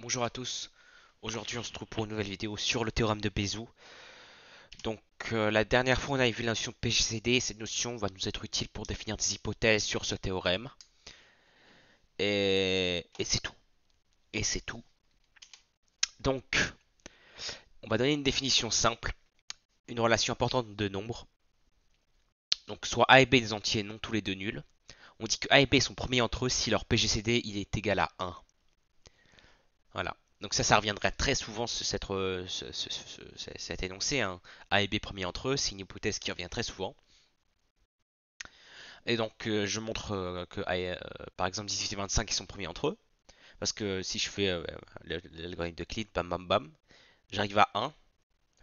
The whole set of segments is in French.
Bonjour à tous, aujourd'hui on se trouve pour une nouvelle vidéo sur le théorème de Bézout. Donc la dernière fois on avait vu la notion de PGCD, cette notion va nous être utile pour définir des hypothèses sur ce théorème. Et c'est tout. Et c'est tout. Donc on va donner une définition simple, une relation importante de nombres. Donc soit A et B des entiers non tous les deux nuls. On dit que A et B sont premiers entre eux si leur PGCD il est égal à 1. Voilà. Donc ça reviendrait très souvent cet énoncé, hein. A et B premiers entre eux, c'est une hypothèse qui revient très souvent. Et donc je montre que par exemple 18 et 25 ils sont premiers entre eux. Parce que si je fais l'algorithme de Euclide, bam bam bam, j'arrive à 1,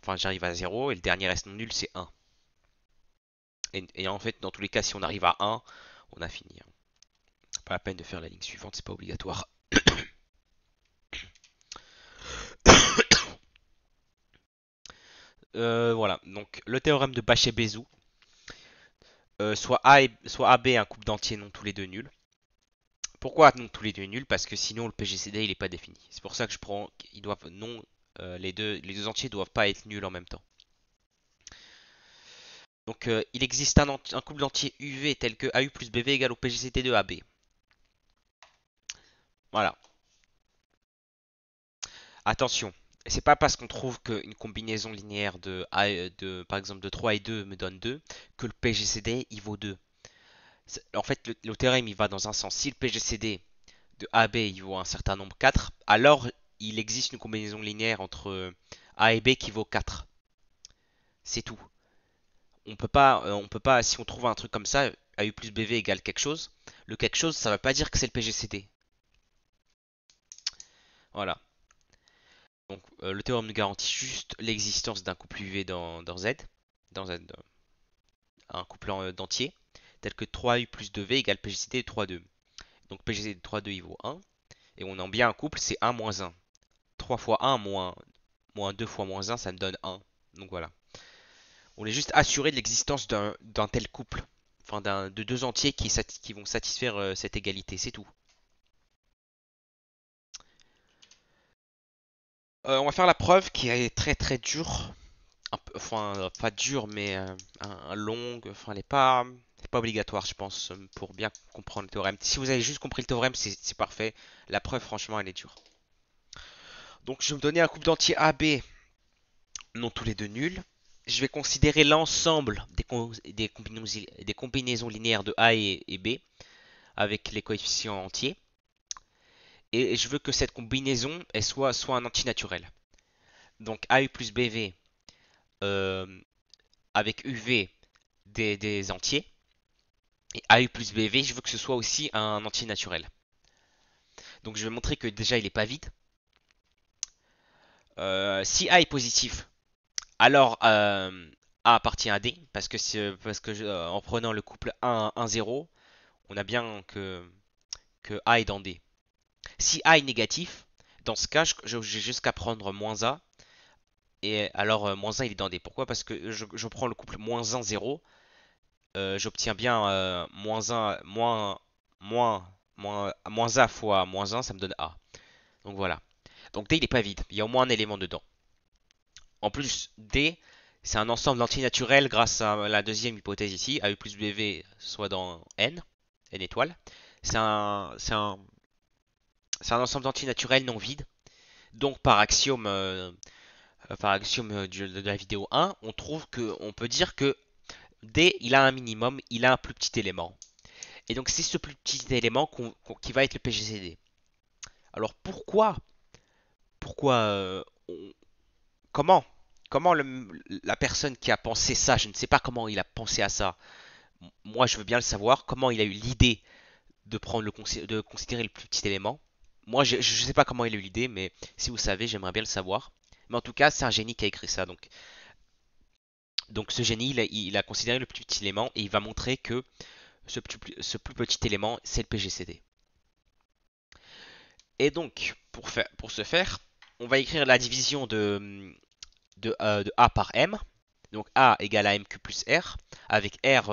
enfin j'arrive à 0 et le dernier reste non nul c'est 1. Et en fait dans tous les cas si on arrive à 1, on a fini, hein. Pas la peine de faire la ligne suivante, c'est pas obligatoire. Voilà, donc le théorème de Bachet-Bézout, soit AB un couple d'entiers non tous les deux nuls. Pourquoi non tous les deux nuls? Parce que sinon le PGCD il est pas défini. C'est pour ça que je prends, ils doivent non, les deux entiers doivent pas être nuls en même temps. Donc il existe un couple d'entiers UV tel que AU plus BV égale au PGCD de AB. Voilà. Attention, c'est pas parce qu'on trouve qu'une combinaison linéaire par exemple de 3 et 2 me donne 2 que le PGCD il vaut 2. En fait, le théorème il va dans un sens. Si le PGCD de AB il vaut un certain nombre 4, alors il existe une combinaison linéaire entre A et B qui vaut 4. C'est tout. On peut pas, si on trouve un truc comme ça, AU plus BV égale quelque chose, le quelque chose, ça ne veut pas dire que c'est le PGCD. Voilà. Donc le théorème nous garantit juste l'existence d'un couple UV dans Z, un couple d'entiers, tel que 3U plus 2V égale PGCD de 3,2. Donc PGCD de 3,2 il vaut 1, et on a bien un couple, c'est 1 moins 1. 3 fois 1 moins 2 fois moins 1, ça me donne 1. Donc voilà. On est juste assuré de l'existence d'un tel couple, enfin de deux entiers qui vont satisfaire cette égalité, c'est tout. On va faire la preuve qui est très très dure. Enfin, pas dure, mais longue. Enfin, elle est pas obligatoire, je pense, pour bien comprendre le théorème. Si vous avez juste compris le théorème, c'est parfait. La preuve, franchement, elle est dure. Donc, je vais me donner un couple d'entiers AB, non tous les deux nuls. Je vais considérer l'ensemble des combinaisons linéaires de A et B avec les coefficients entiers. Et je veux que cette combinaison elle soit un antinaturel. Donc AU plus BV euh, avec UV des entiers. Et AU plus BV, je veux que ce soit aussi un antinaturel. Donc je vais montrer que déjà il n'est pas vide. Si A est positif, alors A appartient à D, parce que en prenant le couple 1-1-0, on a bien que A est dans D. Si A est négatif, dans ce cas, j'ai juste qu'à prendre moins A. Et alors, moins 1 il est dans D. Pourquoi? Parce que je prends le couple moins 1, 0. J'obtiens bien moins 1, moins A fois moins 1, ça me donne A. Donc voilà. Donc D, il n'est pas vide. Il y a au moins un élément dedans. En plus, D, c'est un ensemble d'antinaturels grâce à la deuxième hypothèse ici. AU plus BV soit dans N étoile. C'est un ensemble d'antinaturels non vide. Donc par axiome de la vidéo 1, on peut dire que D, il a un minimum, il a un plus petit élément. Et donc c'est ce plus petit élément qui va être le PGCD. Alors pourquoi comment la personne qui a pensé ça, je ne sais pas comment il a pensé à ça. Moi, je veux bien le savoir. Comment il a eu l'idée de considérer le plus petit élément. Moi, je ne sais pas comment il a eu l'idée, mais si vous savez, j'aimerais bien le savoir. Mais en tout cas, c'est un génie qui a écrit ça. Donc ce génie, il a considéré le plus petit élément et il va montrer que ce plus petit élément, c'est le PGCD. Et donc, pour ce faire, on va écrire la division de A par M. Donc A égale à MQ plus R, avec R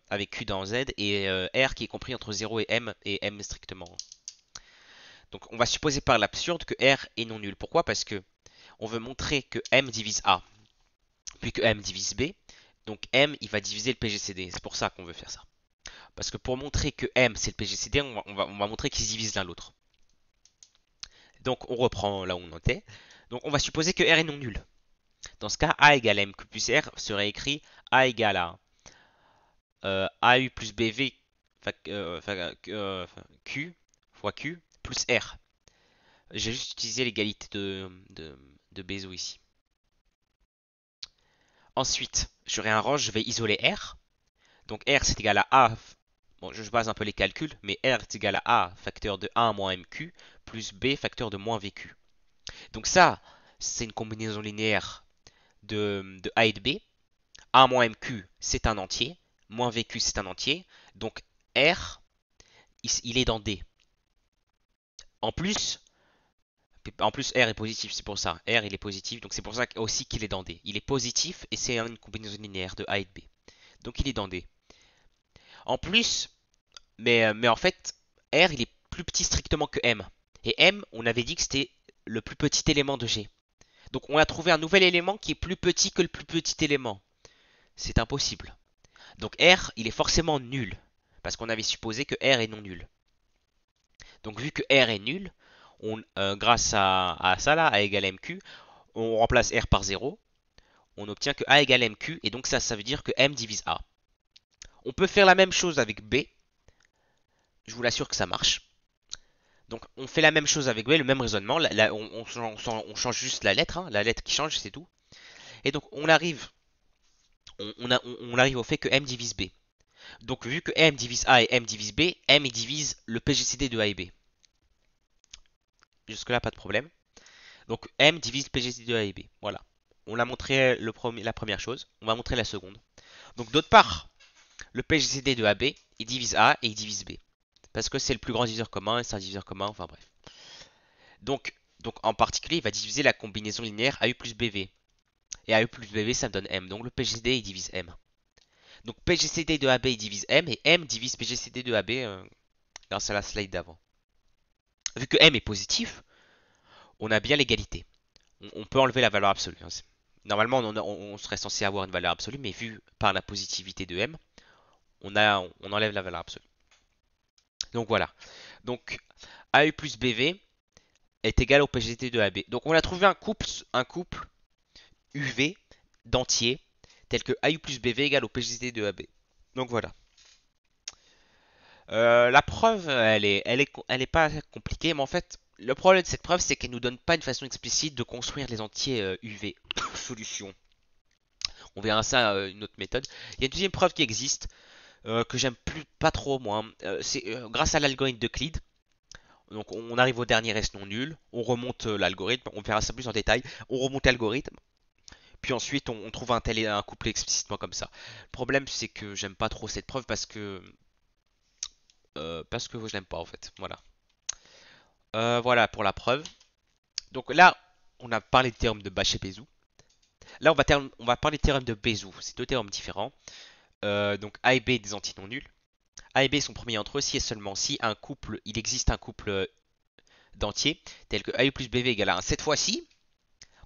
avec Q dans Z, et R qui est compris entre 0 et M strictement. Donc on va supposer par l'absurde que R est non nul. Pourquoi? Parce que on veut montrer que M divise A, puis que M divise B. Donc M, il va diviser le PGCD. C'est pour ça qu'on veut faire ça. Parce que pour montrer que M, c'est le PGCD, on va montrer qu'ils se divisent l'un l'autre. Donc on reprend là où on était. Donc on va supposer que R est non nul. Dans ce cas, A égale MQ plus R serait écrit A égale à AU plus BV Q fois Q plus R. J'ai juste utilisé l'égalité de Bézout ici. Ensuite, j'aurai un range, je vais isoler R. Donc R c'est égal à A. Bon, je base un peu les calculs, mais R est égal à A facteur de 1 moins MQ plus B facteur de moins VQ. Donc ça, c'est une combinaison linéaire de A et de B. 1 moins MQ, c'est un entier. Moins VQ, c'est un entier. Donc R, il est dans D. En plus, R est positif, c'est pour ça. R, il est positif, donc c'est pour ça aussi qu'il est dans D. Il est positif et c'est une combinaison linéaire de A et de B. Donc il est dans D. En plus, mais en fait, R, il est plus petit strictement que M. Et M, on avait dit que c'était le plus petit élément de G. Donc on a trouvé un nouvel élément qui est plus petit que le plus petit élément. C'est impossible. Donc R, il est forcément nul. Parce qu'on avait supposé que R est non nul. Donc vu que R est nul, grâce à ça là, A égale MQ, on remplace R par 0. On obtient que A égale MQ. Et donc ça veut dire que M divise A. On peut faire la même chose avec B. Je vous l'assure que ça marche. Donc on fait la même chose avec B, le même raisonnement. On change juste la lettre. Hein, la lettre qui change, c'est tout. Et donc on arrive au fait que M divise B. Donc vu que M divise A et M divise B, M il divise le PGCD de A et B. Jusque là pas de problème. Donc M divise le PGCD de A et B. Voilà. On a montré la première chose. On va montrer la seconde. Donc d'autre part, le PGCD de AB, il divise A et il divise B. Parce que c'est le plus grand diviseur commun et c'est un diviseur commun, enfin bref. Donc en particulier, il va diviser la combinaison linéaire AU plus BV. Et AU plus BV, ça me donne M. Donc le PGCD, il divise M. Donc PGCD de AB, il divise M. Et M divise PGCD de AB grâce à la slide d'avant. Vu que M est positif, on a bien l'égalité. On peut enlever la valeur absolue. Hein. Normalement, on serait censé avoir une valeur absolue, mais vu par la positivité de M, on enlève la valeur absolue. Donc voilà. Donc AU plus BV est égal au PGCD de AB. Donc on a trouvé un couple UV d'entiers tel que AU plus BV égale au PGCD de AB. Donc voilà. La preuve, elle est pas compliquée, mais en fait, le problème de cette preuve, c'est qu'elle nous donne pas une façon explicite de construire les entiers UV. Solution. On verra ça une autre méthode. Il y a une deuxième preuve qui existe, que j'aime plus pas trop moi. C'est grâce à l'algorithme d'Euclide. Donc on arrive au dernier reste non nul, on remonte l'algorithme, on verra ça plus en détail, on remonte l'algorithme, puis ensuite on trouve un couplet explicitement comme ça. Le problème c'est que j'aime pas trop cette preuve parce que je l'aime pas en fait. Voilà. Voilà pour la preuve. Donc là, on a parlé du théorème de Bachet-Bézout. Là, on va parler du théorème de Bézout. C'est deux théorèmes différents. Donc A et B des entiers non nuls. A et B sont premiers entre eux si et seulement si il existe un couple d'entiers tel que A plus BV égale à 1. Cette fois-ci,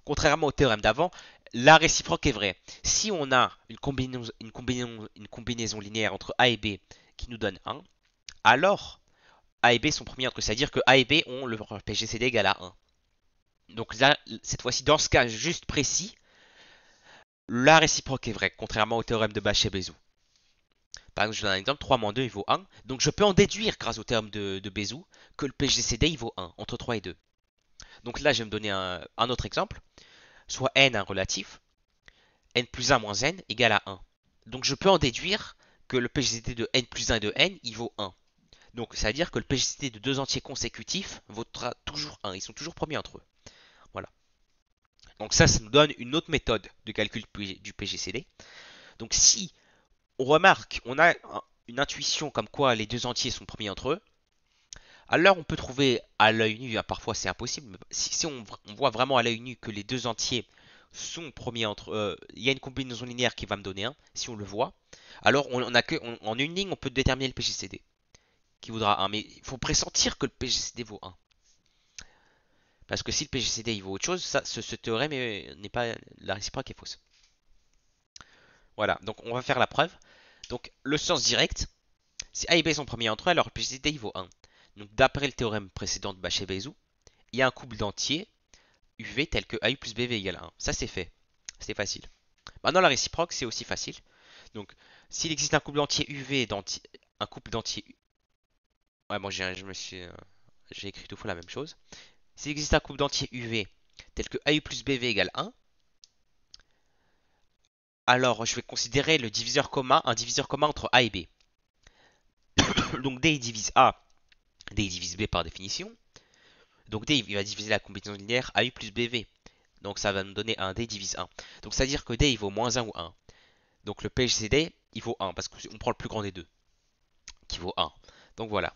contrairement au théorème d'avant, la réciproque est vraie. Si on a une combinaison linéaire entre A et B qui nous donne 1, alors A et B sont premiers entre eux. C'est-à-dire que A et B ont leur PGCD égal à 1. Donc là, cette fois-ci, dans ce cas juste précis, la réciproque est vraie, contrairement au théorème de Bachet-Bézout. Par exemple, je donne un exemple, 3 moins 2 il vaut 1. Donc je peux en déduire, grâce au théorème de Bézout, que le PGCD il vaut 1, entre 3 et 2. Donc là, je vais me donner un autre exemple. Soit n un relatif, n plus 1 moins n égale à 1. Donc je peux en déduire que le PGCD de n plus 1 et de n, il vaut 1. Donc ça veut dire que le PGCD de deux entiers consécutifs vaudra toujours 1. Ils sont toujours premiers entre eux. Voilà. Donc ça nous donne une autre méthode de calcul du PGCD. Donc si on remarque, on a une intuition comme quoi les deux entiers sont premiers entre eux, alors on peut trouver à l'œil nu, hein, parfois c'est impossible, mais si on voit vraiment à l'œil nu que les deux entiers sont premiers entre eux, il y a une combinaison linéaire qui va me donner 1, si on le voit, alors en une ligne on peut déterminer le PGCD, qui vaudra 1, mais il faut pressentir que le PGCD vaut 1. Parce que si le PGCD il vaut autre chose, ça, ce théorème n'est pas, la réciproque est fausse. Voilà, donc on va faire la preuve. Donc le sens direct, si A et B sont premiers entre eux, alors le PGCD il vaut 1. Donc d'après le théorème précédent de Bachet-Bézout, il y a un couple d'entiers UV tel que AU plus BV égale 1. Ça c'est fait. C'était facile. Maintenant la réciproque c'est aussi facile. Donc s'il existe un couple d'entiers UV un couple d'entiers. Ouais, moi j'ai écrit tout fois la même chose. S'il existe un couple d'entiers UV tel que AU plus BV égale 1, alors je vais considérer le diviseur commun, un diviseur commun entre A et B. Donc D divise A, D divise B par définition. Donc D il va diviser la combinaison linéaire AU plus BV. Donc ça va nous donner un D divise 1. Donc c'est à dire que D il vaut moins 1 ou 1. Donc le PGCD il vaut 1 parce qu'on prend le plus grand des deux qui vaut 1. Donc voilà.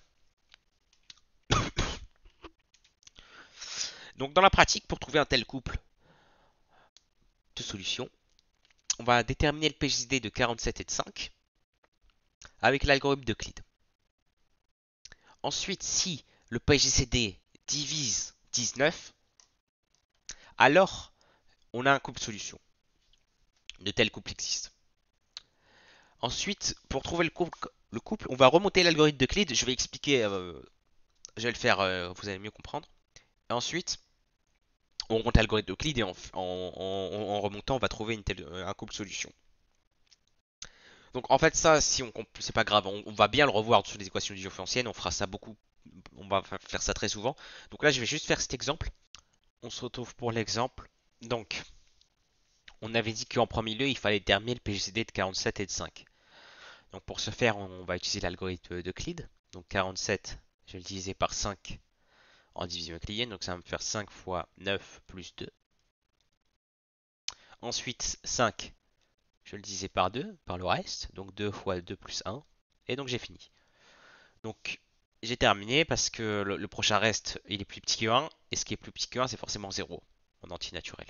Donc dans la pratique, pour trouver un tel couple de solutions, on va déterminer le PGCD de 47 et de 5 avec l'algorithme d'Euclide. Ensuite, si le PGCD divise 19, alors on a un couple de solutions. De tels couples existent. Ensuite, pour trouver le couple, on va remonter l'algorithme d'Euclide. Je vais expliquer, je vais le faire, vous allez mieux comprendre. Et ensuite, on remonte l'algorithme d'Euclide et en remontant, on va trouver un couple de solutions. Donc en fait ça, si on c'est pas grave, on va bien le revoir sur les équations différentielles, on fera ça beaucoup, on va faire ça très souvent. Donc là je vais juste faire cet exemple. On se retrouve pour l'exemple. Donc on avait dit qu'en premier lieu il fallait déterminer le PGCD de 47 et de 5. Donc pour ce faire on va utiliser l'algorithme d'Euclide. Donc 47 je vais le diviser par 5 en division euclidienne, donc ça va me faire 5 fois 9 plus 2. Ensuite 5 je vais le diviser par 2, par le reste, donc 2 fois 2 plus 1. Et donc j'ai fini. Donc j'ai terminé parce que le prochain reste il est plus petit que 1 et ce qui est plus petit que 1 c'est forcément 0 en entier naturel.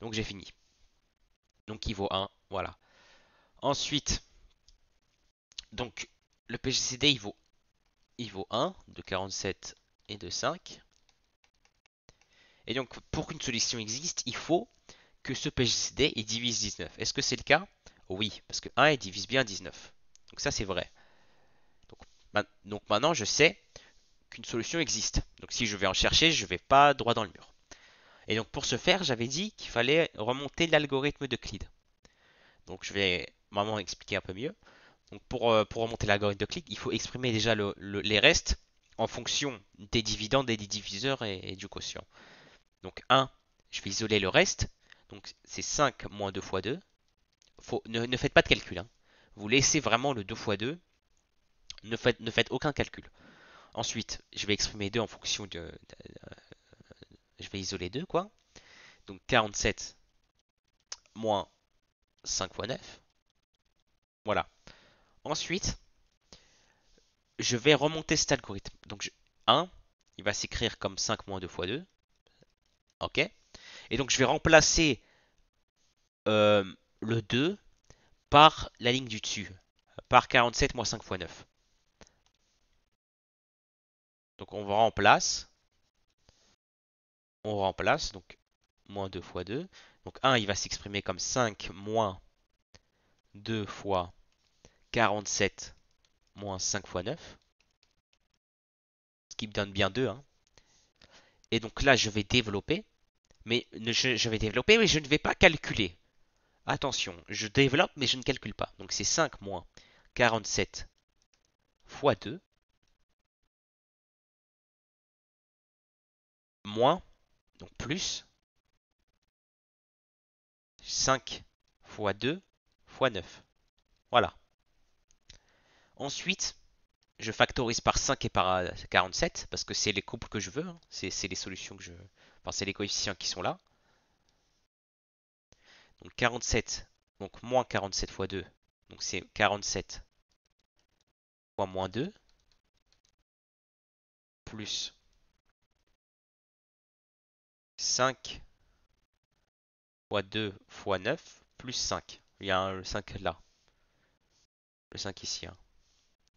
Donc j'ai fini. Donc il vaut 1, voilà. Ensuite, donc le PGCD il vaut 1 de 47 et de 5. Et donc pour qu'une solution existe, il faut que ce PGCD il divise 19. Est-ce que c'est le cas? Oui, parce que 1 il divise bien 19. Donc ça c'est vrai. Donc maintenant je sais qu'une solution existe. Donc si je vais en chercher, je ne vais pas droit dans le mur. Et donc pour ce faire, j'avais dit qu'il fallait remonter l'algorithme d'Euclide. Donc je vais maintenant expliquer un peu mieux. Donc pour remonter l'algorithme d'Euclide, il faut exprimer déjà les restes en fonction des dividendes et des diviseurs et du quotient. Donc 1, je vais isoler le reste. Donc c'est 5 moins 2 fois 2. Ne faites pas de calcul, hein. Vous laissez vraiment le 2 fois 2. Ne faites aucun calcul. Ensuite, je vais exprimer 2 en fonction je vais isoler 2 quoi. Donc 47 moins 5 fois 9. Voilà. Ensuite, je vais remonter cet algorithme. Donc 1, il va s'écrire comme 5 moins 2 fois 2. Ok. Et donc je vais remplacer euh, le 2 par la ligne du dessus. Par 47 moins 5 fois 9. Donc on remplace. On remplace. Donc moins 2 fois 2. Donc 1, il va s'exprimer comme 5 moins 2 fois 47 moins 5 fois 9. Ce qui me donne bien 2. Hein. Et donc là, je vais développer. Mais je vais développer, mais je ne vais pas calculer. Attention, je développe, mais je ne calcule pas. Donc c'est 5 moins 47 fois 2, moins, donc plus, 5 fois 2 fois 9. Voilà. Ensuite, je factorise par 5 et par 47, parce que c'est les couples que je veux. Hein. C'est les solutions que je... Enfin, c'est les coefficients qui sont là. Donc 47, donc moins 47 fois 2, donc c'est 47 fois moins 2, plus 5 fois 2 fois 9, plus 5. Il y a le 5 là, le 5 ici. Hein.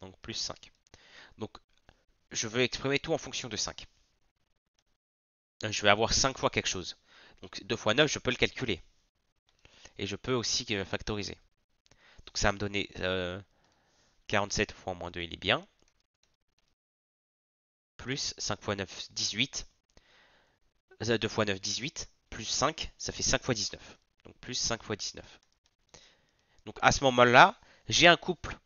Donc plus 5. Donc je veux exprimer tout en fonction de 5. je vais avoir 5 fois quelque chose. Donc 2 fois 9, je peux le calculer. Et je peux aussi factoriser. Donc ça va me donner 47 fois moins 2, il est bien. Plus 5 fois 9, 18. 2 fois 9, 18. Plus 5, ça fait 5 fois 19. Donc plus 5 fois 19. Donc à ce moment-là, j'ai un couple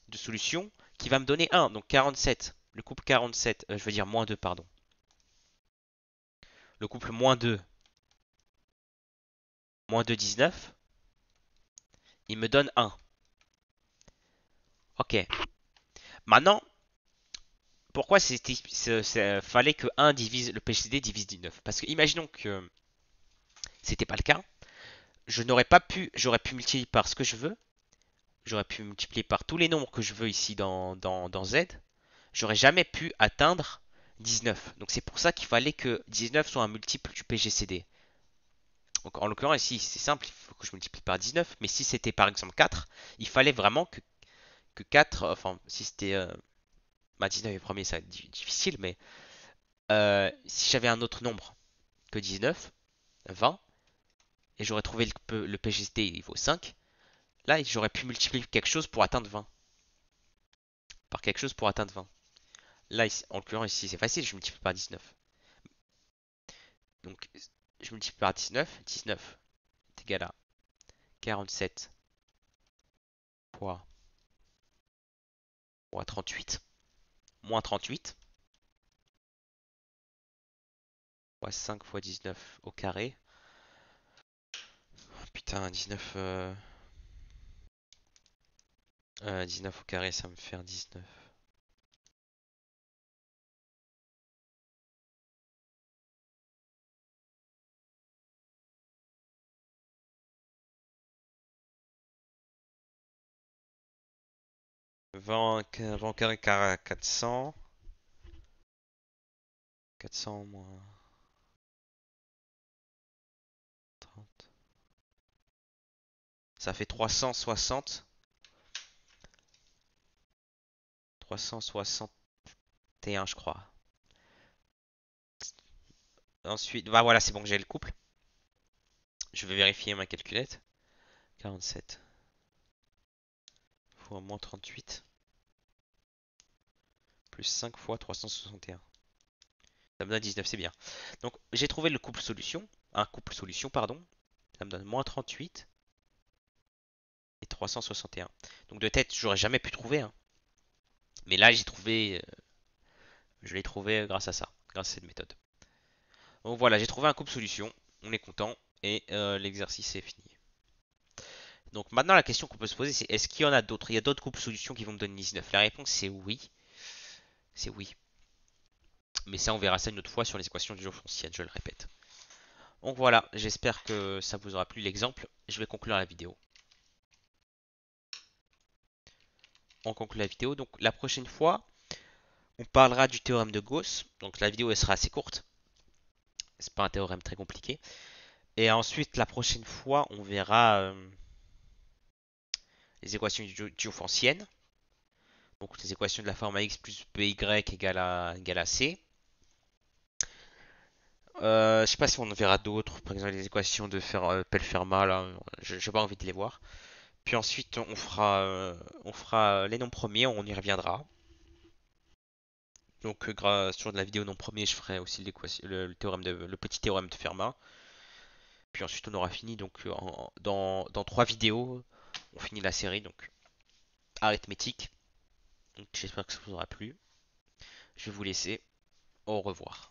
de solutions qui va me donner 1. Donc 47. Le couple 47, je veux dire moins 2, pardon. Le couple moins 2, moins 2, 19. Il me donne 1. Ok. Maintenant, pourquoi fallait que 1 divise le PCD divise 19? Parce que imaginons que c'était pas le cas. Je n'aurais pas pu, j'aurais pu multiplier par ce que je veux. J'aurais pu multiplier par tous les nombres que je veux ici dans Z. J'aurais jamais pu atteindre 19. Donc c'est pour ça qu'il fallait que 19 soit un multiple du PGCD. Donc en l'occurrence ici c'est simple, il faut que je multiplie par 19. Mais si c'était par exemple 4, il fallait vraiment que 4, enfin si c'était 19 et premier ça va être difficile, mais si j'avais un autre nombre que 19, 20, et j'aurais trouvé le PGCD il vaut 5, là j'aurais pu multiplier quelque chose pour atteindre 20. Par quelque chose pour atteindre 20. Là, ici, en l'occurrence, ici, c'est facile, je multiplie par 19. Donc, je multiplie par 19. 19 est égal à 47 fois, 38. Moins 38 fois 5 fois 19 au carré. Oh, putain, 19 au carré, ça me fait 19. 20, 20 au carré, 400. 400 moins 30. Ça fait 360. 361, je crois. Ensuite, bah voilà, c'est bon, j'ai le couple. Je vais vérifier ma calculette. 47 fois moins 38 plus 5 fois 361. Ça me donne 19, c'est bien. Donc j'ai trouvé le couple solution, un couple solution, pardon. Ça me donne moins 38 et 361. Donc de tête, j'aurais jamais pu trouver, hein. Mais là, je l'ai trouvé grâce à ça, grâce à cette méthode. Donc voilà, j'ai trouvé un couple solution. On est content et l'exercice est fini. Donc maintenant, la question qu'on peut se poser, c'est est-ce qu'il y en a d'autres? Il y a d'autres couples solutions qui vont me donner 19. La réponse, c'est oui. C'est oui. Mais ça, on verra ça une autre fois sur les équations différentielles, je le répète. Donc voilà, j'espère que ça vous aura plu l'exemple. Je vais conclure la vidéo. On conclut la vidéo. Donc la prochaine fois, on parlera du théorème de Gauss. Donc la vidéo elle sera assez courte. C'est pas un théorème très compliqué. Et ensuite, la prochaine fois, on verra les équations différenциennes. Donc les équations de la forme ax plus by égale à c. Je sais pas si on en verra d'autres, par exemple les équations de Pell-Fermat, là, j'ai pas envie de les voir. Puis ensuite on fera les nombres premiers, on y reviendra. Donc sur la vidéo nombres premiers, je ferai aussi le petit théorème de Fermat. Puis ensuite on aura fini donc dans 3 vidéos, on finit la série donc arithmétique. Donc j'espère que ça vous aura plu. Je vais vous laisser. Au revoir.